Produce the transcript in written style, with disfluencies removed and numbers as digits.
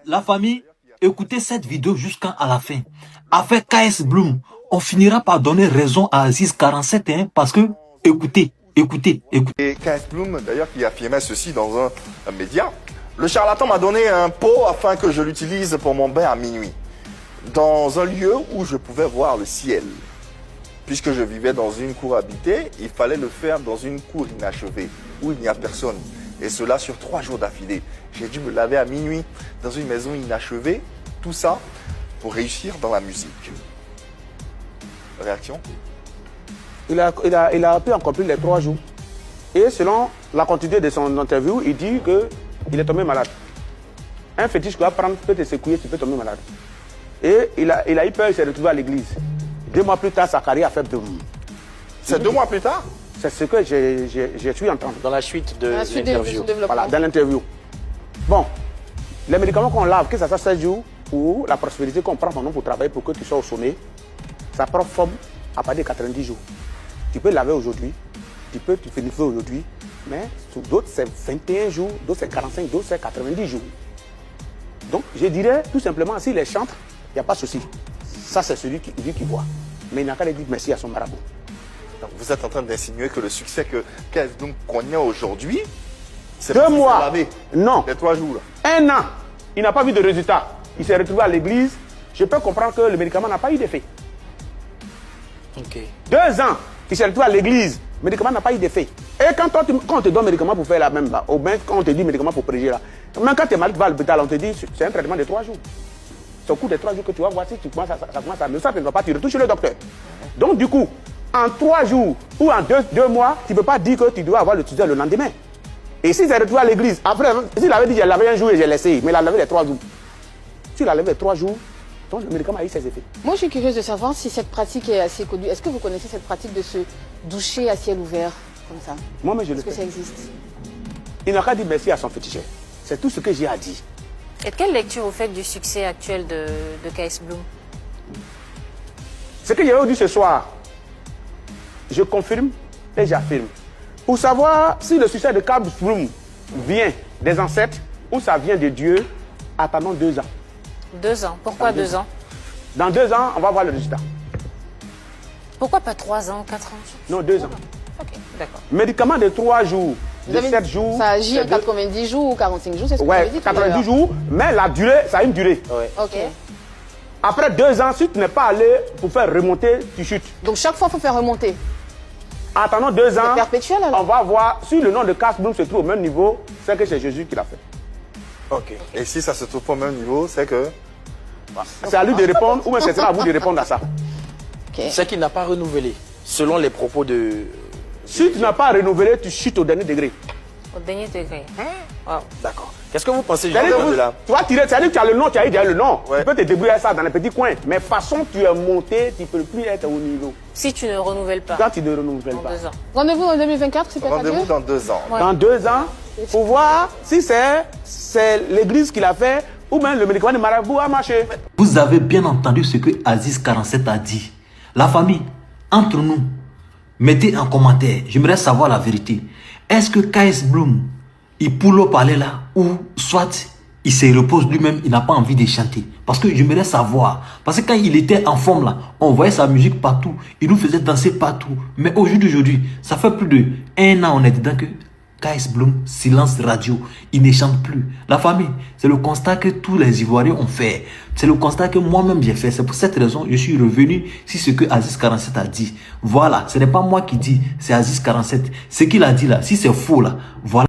La famille, écoutez cette vidéo jusqu'à la fin. Avec KS Bloom, on finira par donner raison à Aziz 47 parce que, écoutez. Et KS Bloom, d'ailleurs, qui affirmait ceci dans un média. Le charlatan m'a donné un pot afin que je l'utilise pour mon bain à minuit, dans un lieu où je pouvais voir le ciel. Puisque je vivais dans une cour habitée, il fallait le faire dans une cour inachevée, où il n'y a personne. Et cela sur 3 jours d'affilée. J'ai dû me laver à minuit dans une maison inachevée, tout ça pour réussir dans la musique. Réaction? Il a pu accomplir les 3 jours. Et selon la continuité de son interview, il dit qu'il est tombé malade. Un fétiche que tu vas prendre peut te secouer, tu peux tomber malade. Et il a eu peur, il s'est retrouvé à l'église. 2 mois plus tard, sa carrière a fait boum. C'est 2 mois plus tard? C'est ce que j'ai su entendre. Dans la suite de l'interview. Voilà, dans l'interview. Bon, les médicaments qu'on lave, que ça soit 16 jours, ou la prospérité qu'on prend pendant pour travailler pour que tu sois au sommet, ça prend forme à partir de 90 jours. Tu peux laver aujourd'hui, tu peux finir aujourd'hui, mais sur d'autres c'est 21 jours, d'autres c'est 45, d'autres c'est 90 jours. Donc je dirais tout simplement, s'il les chante, il n'y a pas de souci. Ça c'est celui qui voit. Mais il n'a qu'à dire merci à son marabout. Donc vous êtes en train d'insinuer que le succès que KS Bloom connaît aujourd'hui, c'est 2 mois. Non. Les 3 jours. 1 an. Il n'a pas vu de résultat. Il s'est retrouvé à l'église. Je peux comprendre que le médicament n'a pas eu d'effet. Ok. 2 ans. Il s'est retrouvé à l'église. Le médicament n'a pas eu d'effet. Et quand on te donne médicament pour faire la même, ou bien quand on te dit médicament pour préger là, même quand tu es malade, tu vas à l'hôpital, on te dit c'est un traitement de 3 jours. C'est au cours des 3 jours que tu vas voir si ça commence à mieux. Ça, tu ne vas pas, tu retournes chez le docteur. Donc du coup, en 3 jours ou en 2 mois, tu ne peux pas dire que tu dois avoir le tuteur le lendemain. Et s'il s'est retrouvé à l'église, après, s'il avait dit j'ai lavé un jour et j'ai laissé, mais il a lavé les 3 jours. S'il a lavé les 3 jours, donc le médicament a eu ses effets. Moi, je suis curieuse de savoir si cette pratique est assez connue. Est-ce que vous connaissez cette pratique de se doucher à ciel ouvert, comme ça? Moi, mais je le Est-ce que fais. ça existe? Il n'a qu'à dire merci à son féticheur. C'est tout ce que j'ai à dire. Et quelle lecture vous faites du succès actuel de KS Bloom? Ce que j'ai dit ce soir, je confirme et j'affirme. Pour savoir si le succès de KS Bloom vient des ancêtres ou ça vient de Dieu, attendons 2 ans. 2 ans. Pourquoi 2 ans? Dans 2 ans, on va voir le résultat. Pourquoi pas 3 ans, 4 ans? Non, 2 ans. Ok, d'accord. Médicament de 3 jours, de 7 jours. Ça agit en de- 90 jours ou 45 jours, c'est ce que vous Ouais, avez dit tout à 90 l'heure. jours, mais la durée, ça a une durée. Ouais. Ok. Après 2 ans, si tu n'es pas allé pour faire remonter, tu chutes. Donc chaque fois, il faut faire remonter. Attendons 2 ans. perpétuel, alors. On va voir si le nom de KS Bloom se trouve au même niveau, c'est que c'est Jésus qui l'a fait. Ok. Et si ça se trouve pas au même niveau, c'est que... C'est à lui de répondre ou bien c'est à vous de répondre à ça. C'est qu'il n'a pas renouvelé, selon les propos de... Si tu n'as pas renouvelé, tu chutes au dernier degré. Au dernier degré. D'accord. Qu'est-ce que vous pensez du C'est-à-dire de là? tu vas tirer, c'est-à-dire que tu as le nom, tu as eu déjà le nom. Ouais. Tu peux te débrouiller à ça dans les petits coins. Mais façon, tu es monté, tu ne peux plus être au niveau. Si tu ne renouvelles pas Quand tu ne renouvelles en pas. 2 ans. Rendez-vous en 2024, c'est peut-être à Rendez-vous Dieu. dans 2 ans. Ouais. Dans 2 ans, pour voir si c'est l'église qui l'a fait ou bien le médicament de marabout a marché. Vous avez bien entendu ce que Aziz 47 a dit. La famille, entre nous, mettez en commentaire. J'aimerais savoir la vérité. Est-ce que KS Bloom, il poule parler là ou soit il se repose lui-même, il n'a pas envie de chanter? Parce que j'aimerais savoir. Parce que quand il était en forme là, on voyait sa musique partout. Il nous faisait danser partout. Mais aujourd'hui, ça fait plus de 1 an, on est dedans que KS Bloom, silence radio, il ne chante plus. La famille, c'est le constat que tous les Ivoiriens ont fait. C'est le constat que moi-même j'ai fait. C'est pour cette raison je suis revenu sur ce que Aziz 47 a dit. Voilà, ce n'est pas moi qui dis, c'est Aziz 47. Ce qu'il a dit là, si c'est faux là, voilà.